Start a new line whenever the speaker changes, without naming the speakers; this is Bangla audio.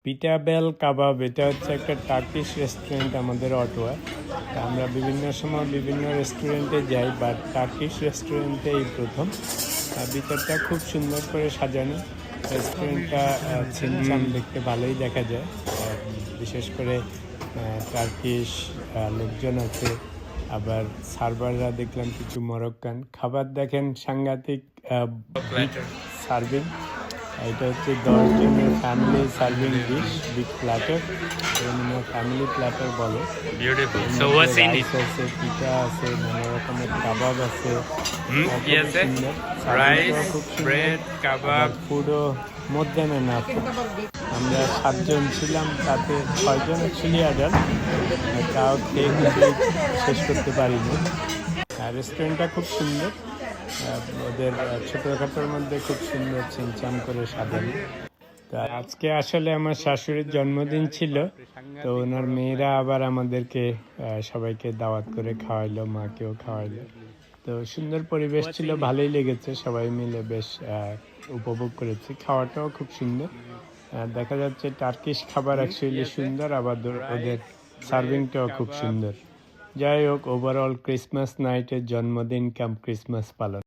পিটা বেল কাবাব এটা হচ্ছে একটা টার্কিশ রেস্টুরেন্ট আমাদের অটোয়া। আমরা বিভিন্ন সময় বিভিন্ন রেস্টুরেন্টে যাই, বাট টার্কিশ রেস্টুরেন্টে এই প্রথম। ভিতরটা খুব সুন্দর করে সাজানো। রেস্টুরেন্টটা ছিমছাম, দেখতে ভালোই দেখা যায়। বিশেষ করে টার্কিশ লোকজন আছে, আবার সার্ভাররা দেখলাম কিছু মরক্কান। খাবার দেখেন সাংঘাতিক সার্ভিং। এটা হচ্ছে 10 জনের family serving dish, big platter, family platter বলে।
Beautiful. So what's in it?
আছে, পিঠা আছে, নানা রকমের কাবাব আছে।
কি আছে? Rice, bread, kebab.
ফুডও মধ্যে না। আমরা 7 জন ছিলাম, তাতে 6 জন অ্যাকচুয়ালি অ্যাডাল্ট, তাও খেয়ে কিন্তু শেষ করতে পারিনি। রেস্টুরেন্টটা খুব সুন্দর, ওদের ছোটোখাটোর মধ্যে খুব সুন্দর ছিমছাম করে সাজানো। তা আজকে আসলে আমার শাশুড়ির জন্মদিন ছিল, তো ওনার মেয়েরা আবার আমাদেরকে সবাইকে দাওয়াত করে খাওয়াইলো, মাকেও খাওয়াইলো। তো সুন্দর পরিবেশ ছিল, ভালোই লেগেছে, সবাই মিলে বেশ উপভোগ করেছি। খাওয়াটাও খুব সুন্দর। দেখা যাচ্ছে টার্কিশ খাবার অ্যাকচুয়ালি সুন্দর, আবার ওদের সার্ভিংটাও খুব সুন্দর। যাই হোক, ওভারঅল ক্রিসমাস নাইটের জন্মদিন ক্যাম্প ক্রিসমাস পালন।